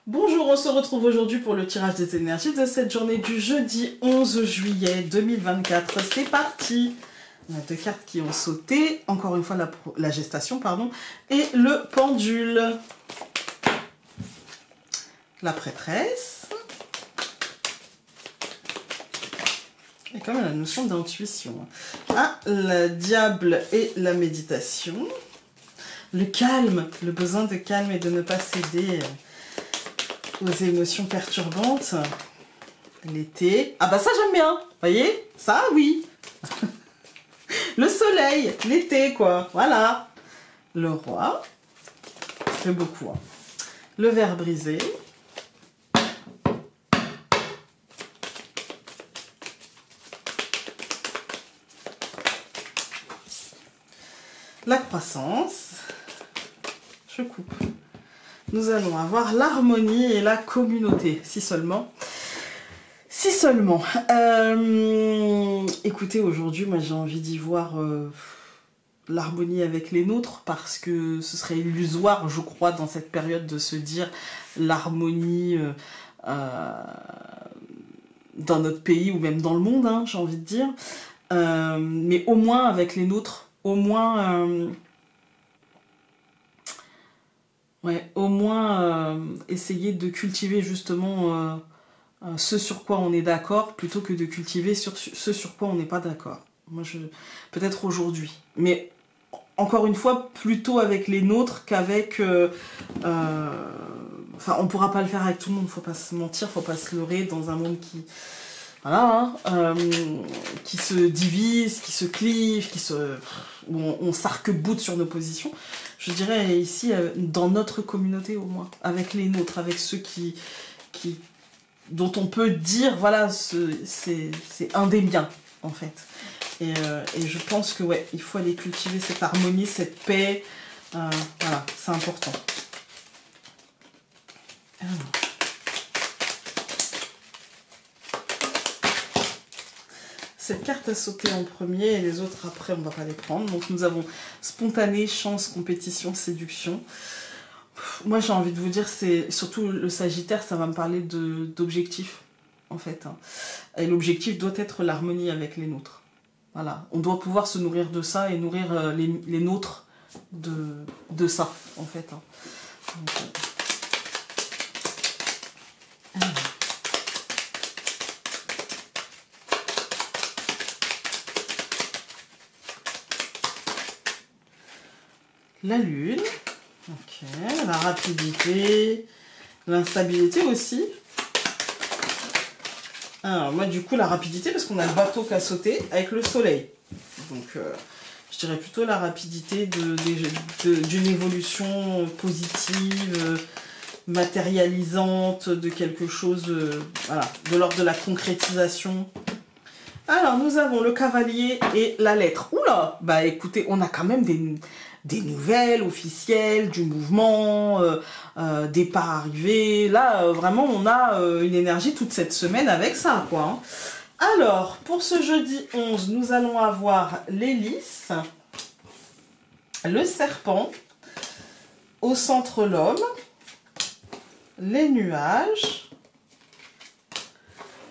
Bonjour, on se retrouve aujourd'hui pour le tirage des énergies de cette journée du jeudi 11 juillet 2024. C'est parti! On a deux cartes qui ont sauté, encore une fois la gestation, pardon, et le pendule. La prêtresse. Et quand même la notion d'intuition. Ah, le diable et la méditation. Le calme, le besoin de calme et de ne pas céder aux émotions perturbantes. L'été. Ah bah ça j'aime bien, voyez? Ça oui. Le soleil, l'été quoi, voilà. Le roi. J'aime beaucoup. Hein. Le verre brisé. La croissance. Je coupe. Nous allons avoir l'harmonie et la communauté, si seulement. Si seulement. Écoutez, aujourd'hui, moi j'ai envie d'y voir l'harmonie avec les nôtres, parce que ce serait illusoire, je crois, dans cette période de se dire l'harmonie dans notre pays ou même dans le monde, hein, j'ai envie de dire. Mais au moins avec les nôtres, au moins... essayer de cultiver justement ce sur quoi on est d'accord plutôt que de cultiver ce sur quoi on n'est pas d'accord. Moi, peut-être aujourd'hui. Mais encore une fois, plutôt avec les nôtres qu'avec... Enfin, on ne pourra pas le faire avec tout le monde, faut pas se mentir, faut pas se leurrer dans un monde qui... Voilà, hein, qui se divise, qui se clive, où on s'arc-boute sur nos positions. Je dirais ici, dans notre communauté au moins, avec les nôtres, avec ceux dont on peut dire, voilà, c'est un des biens, en fait. Et je pense que, ouais, il faut aller cultiver cette harmonie, cette paix. Voilà, c'est important. Alors. Cette carte a sauté en premier et les autres après on ne va pas les prendre. Donc nous avons spontané, chance, compétition, séduction. Moi j'ai envie de vous dire, c'est surtout le Sagittaire, ça va me parler d'objectifs en fait. Hein. Et l'objectif doit être l'harmonie avec les nôtres. Voilà, on doit pouvoir se nourrir de ça et nourrir les nôtres de ça en fait. Hein. Donc, la lune, ok, la rapidité, l'instabilité aussi. Alors moi du coup la rapidité parce qu'on a le bateau qui a sauté avec le soleil. Donc je dirais plutôt la rapidité d'une évolution positive, matérialisante, de quelque chose, voilà, de l'ordre de la concrétisation. Alors nous avons le cavalier et la lettre. Oula, bah écoutez, on a quand même des nouvelles officielles du mouvement, des pas arrivés. Là, vraiment, on a une énergie toute cette semaine avec ça, quoi. Hein. Alors, pour ce jeudi 11, nous allons avoir l'hélice, le serpent, au centre l'homme, les nuages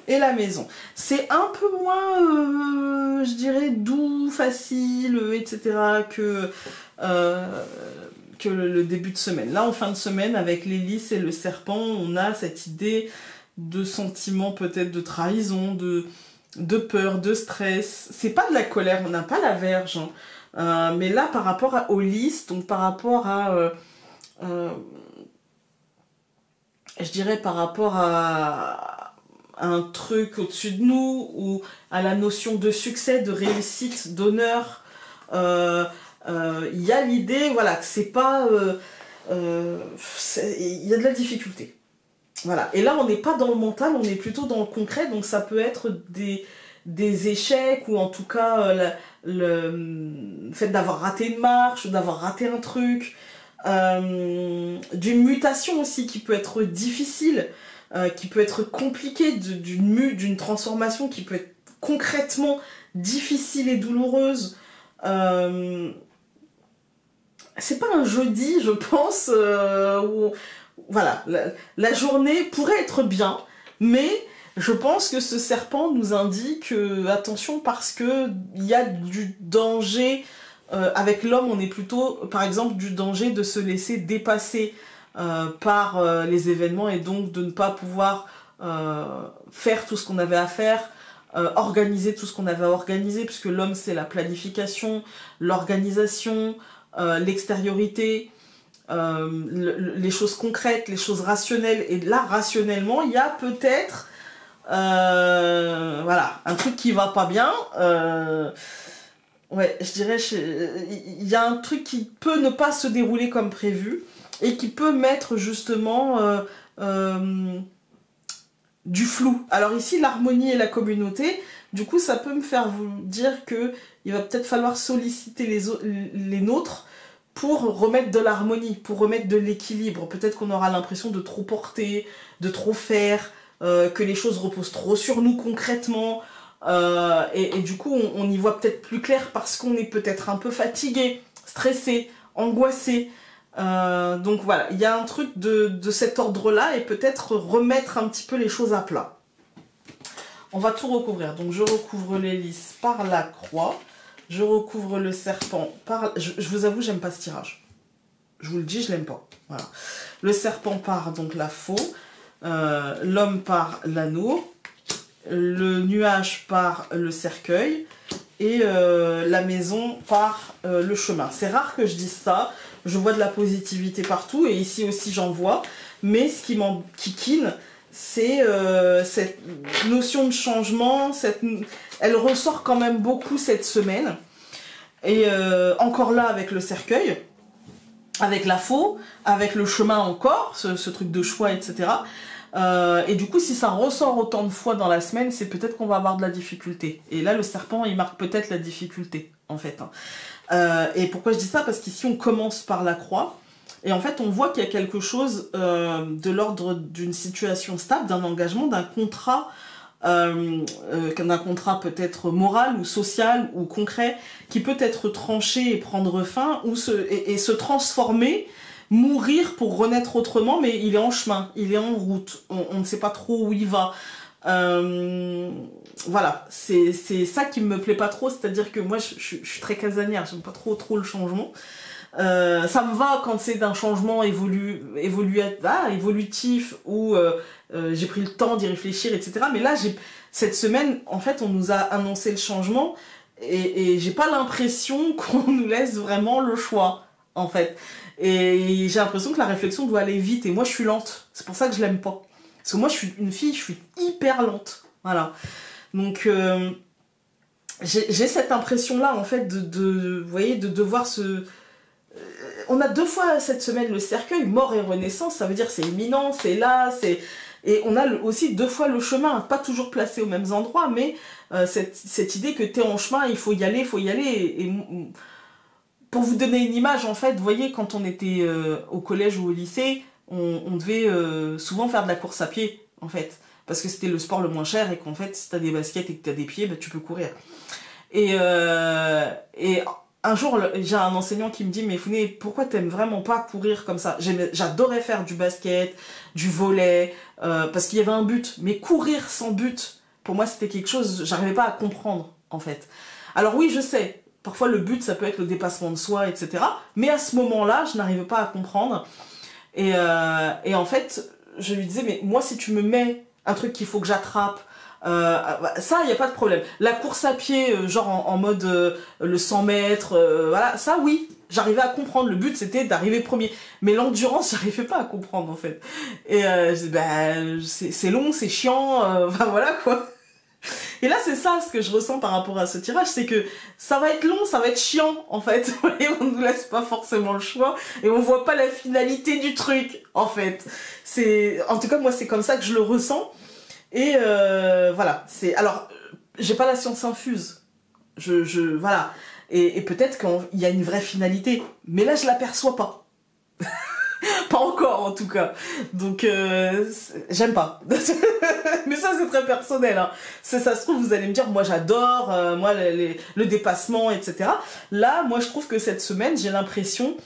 et la maison. C'est un peu moins, je dirais, doux, facile, etc. que le début de semaine. Là, en fin de semaine, avec l'hélice et le serpent, on a cette idée de sentiment peut-être de trahison, de peur, de stress. C'est pas de la colère, on n'a pas la verge. Hein. Mais là, par rapport au lys, donc par rapport à... je dirais par rapport à un truc au-dessus de nous, ou à la notion de succès, de réussite, d'honneur, il y a l'idée, voilà, que c'est pas... il y a de la difficulté. Voilà. Et là, on n'est pas dans le mental, on est plutôt dans le concret, donc ça peut être des échecs, ou en tout cas le fait d'avoir raté une marche, ou d'avoir raté un truc, d'une mutation aussi qui peut être difficile, qui peut être compliquée, d'une transformation qui peut être concrètement difficile et douloureuse. c'est pas un jeudi, je pense, où, voilà, la journée pourrait être bien, mais je pense que ce serpent nous indique, attention, parce que il y a du danger, avec l'homme, on est plutôt, par exemple, du danger de se laisser dépasser par les événements et donc de ne pas pouvoir faire tout ce qu'on avait à faire, organiser tout ce qu'on avait à organiser, puisque l'homme c'est la planification, l'organisation, l'extériorité, les choses concrètes, les choses rationnelles. Et là, rationnellement, il y a peut-être voilà, un truc qui va pas bien. Ouais, je dirais, il y a un truc qui peut ne pas se dérouler comme prévu et qui peut mettre justement du flou. Alors ici, l'harmonie et la communauté, du coup, ça peut me faire vous dire que il va peut-être falloir solliciter les nôtres pour remettre de l'harmonie, pour remettre de l'équilibre. Peut-être qu'on aura l'impression de trop porter, de trop faire, que les choses reposent trop sur nous concrètement. Et du coup, on y voit peut-être plus clair parce qu'on est peut-être un peu fatigué, stressé, angoissé. Donc voilà, il y a un truc de cet ordre-là et peut-être remettre un petit peu les choses à plat. On va tout recouvrir. Donc je recouvre l'hélice par la croix. Je recouvre le serpent par... Je vous avoue, j'aime pas ce tirage. Je vous le dis, je l'aime pas. Voilà. Le serpent par donc la faux. L'homme par l'anneau. Le nuage par le cercueil. Et la maison par le chemin. C'est rare que je dise ça. Je vois de la positivité partout. Et ici aussi, j'en vois. Mais ce qui m'enquiquine, c'est cette notion de changement. Elle ressort quand même beaucoup cette semaine. Et encore là avec le cercueil, avec la faux, avec le chemin encore, ce truc de choix, etc. Et du coup, si ça ressort autant de fois dans la semaine, c'est peut-être qu'on va avoir de la difficulté. Et là, le serpent, il marque peut-être la difficulté, en fait. Et pourquoi je dis ça? Parce qu'ici, on commence par la croix. Et en fait, on voit qu'il y a quelque chose de l'ordre d'une situation stable, d'un engagement, d'un contrat peut-être moral ou social ou concret qui peut être tranché et prendre fin ou se transformer, mourir pour renaître autrement, mais il est en chemin, il est en route, on ne sait pas trop où il va. Voilà, c'est ça qui me plaît pas trop, c'est-à-dire que moi je suis très casanière, j'aime pas trop le changement. Ça me va quand c'est d'un changement évolutif où j'ai pris le temps d'y réfléchir, etc. Mais là, cette semaine, en fait, on nous a annoncé le changement et j'ai pas l'impression qu'on nous laisse vraiment le choix, en fait. Et j'ai l'impression que la réflexion doit aller vite et moi, je suis lente. C'est pour ça que je l'aime pas. Parce que moi, je suis une fille, je suis hyper lente. Voilà. Donc, j'ai cette impression-là, en fait, vous voyez, de devoir se... On a 2 fois cette semaine le cercueil, mort et renaissance, ça veut dire c'est imminent, c'est là, c'est... Et on a aussi 2 fois le chemin, pas toujours placé aux mêmes endroits, mais cette idée que t'es en chemin, il faut y aller, Et pour vous donner une image, en fait, vous voyez, quand on était au collège ou au lycée, on devait souvent faire de la course à pied, en fait. Parce que c'était le sport le moins cher et qu'en fait, si t'as des baskets et que t'as des pieds, bah, tu peux courir. Et un jour, j'ai un enseignant qui me dit « Mais Founé, pourquoi t'aimes vraiment pas courir comme ça ?» J'adorais faire du basket, du volley, parce qu'il y avait un but. Mais courir sans but, pour moi, c'était quelque chose, j'arrivais pas à comprendre, en fait. Alors oui, je sais, parfois le but, ça peut être le dépassement de soi, etc. Mais à ce moment-là, je n'arrivais pas à comprendre. Et en fait, je lui disais « Mais moi, si tu me mets un truc qu'il faut que j'attrape, ça, il n'y a pas de problème. La course à pied, genre en mode le 100 mètres, voilà, ça oui, j'arrivais à comprendre. Le but, c'était d'arriver premier. Mais l'endurance, j'arrivais pas à comprendre, en fait. Et je dis, bah, c'est long, c'est chiant, enfin voilà, quoi. Et là, c'est ça ce que je ressens par rapport à ce tirage, c'est que ça va être long, ça va être chiant, en fait. Et on ne nous laisse pas forcément le choix, et on voit pas la finalité du truc, en fait. En tout cas, moi, c'est comme ça que je le ressens. Et voilà, alors j'ai pas la science infuse, voilà, et peut-être qu'il y a une vraie finalité, mais là je l'aperçois pas, pas encore en tout cas, donc j'aime pas, mais ça c'est très personnel, hein. Ça se trouve vous allez me dire moi j'adore, moi le dépassement, etc. Là moi je trouve que cette semaine j'ai l'impression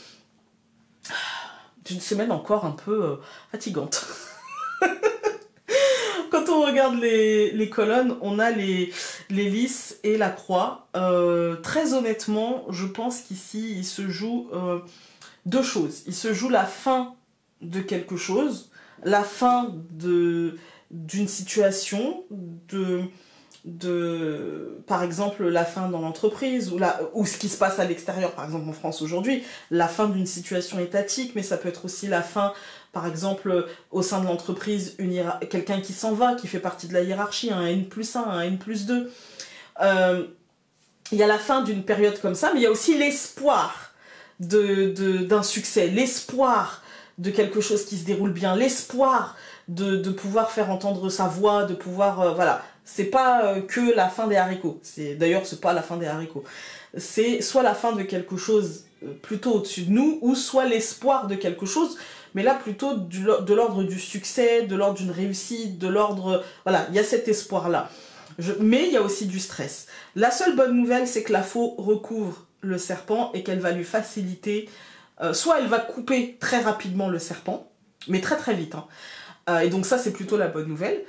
d'une semaine encore un peu fatigante. Quand on regarde les colonnes, on a les lys et la croix. Très honnêtement, je pense qu'ici, il se joue deux choses. Il se joue la fin de quelque chose, la fin d'une situation, par exemple la fin dans l'entreprise ou ce qui se passe à l'extérieur, par exemple en France aujourd'hui, la fin d'une situation étatique, mais ça peut être aussi la fin, par exemple au sein de l'entreprise, quelqu'un qui s'en va, qui fait partie de la hiérarchie, un N+1, un N+2. Il y a la fin d'une période comme ça, mais il y a aussi l'espoir d'un succès, l'espoir de quelque chose qui se déroule bien, l'espoir de pouvoir faire entendre sa voix, de pouvoir... voilà. C'est pas que la fin des haricots. D'ailleurs, c'est pas la fin des haricots. C'est soit la fin de quelque chose plutôt au-dessus de nous, ou soit l'espoir de quelque chose, mais là plutôt de l'ordre du succès, de l'ordre d'une réussite, de l'ordre... Voilà, il y a cet espoir-là. Mais il y a aussi du stress. La seule bonne nouvelle, c'est que la faux recouvre le serpent et qu'elle va lui faciliter... soit elle va couper très rapidement le serpent, mais très très vite. Hein. Et donc ça, c'est plutôt la bonne nouvelle.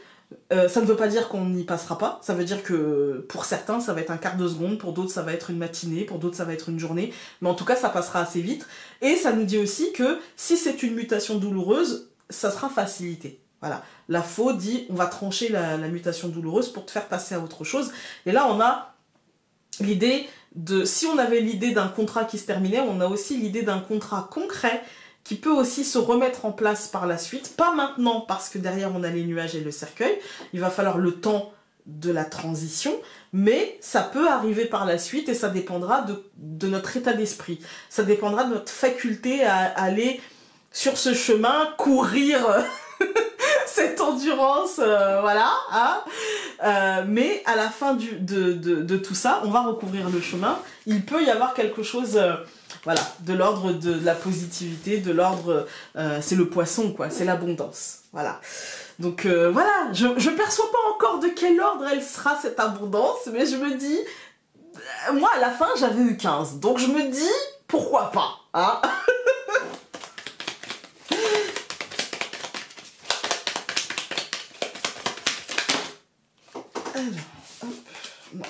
Ça ne veut pas dire qu'on n'y passera pas, ça veut dire que pour certains ça va être un quart de seconde, pour d'autres ça va être une matinée, pour d'autres ça va être une journée, mais en tout cas ça passera assez vite, et ça nous dit aussi que si c'est une mutation douloureuse, ça sera facilité. Voilà, la faux dit on va trancher la mutation douloureuse pour te faire passer à autre chose, et là on a l'idée si on avait l'idée d'un contrat qui se terminait, on a aussi l'idée d'un contrat concret qui peut aussi se remettre en place par la suite. Pas maintenant, parce que derrière on a les nuages et le cercueil. Il va falloir le temps de la transition, mais ça peut arriver par la suite et ça dépendra de notre état d'esprit. Ça dépendra de notre faculté à aller sur ce chemin, courir cette endurance, voilà. Hein. Mais à la fin de tout ça, on va recouvrir le chemin. Il peut y avoir quelque chose... voilà, de l'ordre de la positivité, de l'ordre... c'est le poisson, quoi, c'est l'abondance. Voilà. Donc voilà, je perçois pas encore de quel ordre elle sera, cette abondance, mais je me dis... moi, à la fin, j'avais eu 15, donc je me dis, pourquoi pas, hein. Alors, hop, non.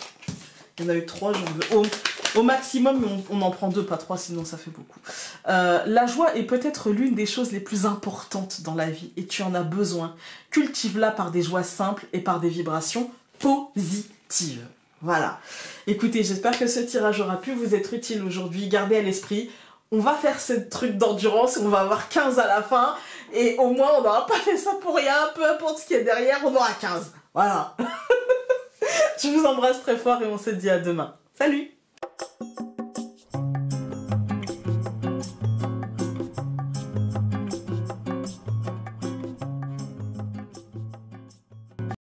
Il y en a eu 3, j'en veux... Au maximum, on en prend 2, pas 3, sinon ça fait beaucoup. La joie est peut-être l'une des choses les plus importantes dans la vie et tu en as besoin. Cultive-la par des joies simples et par des vibrations positives. Voilà. Écoutez, j'espère que ce tirage aura pu vous être utile aujourd'hui. Gardez à l'esprit, on va faire ce truc d'endurance, on va avoir 15 à la fin et au moins on n'aura pas fait ça pour rien, peu importe ce qu'il y a derrière, on aura 15. Voilà. Je vous embrasse très fort et on se dit à demain. Salut!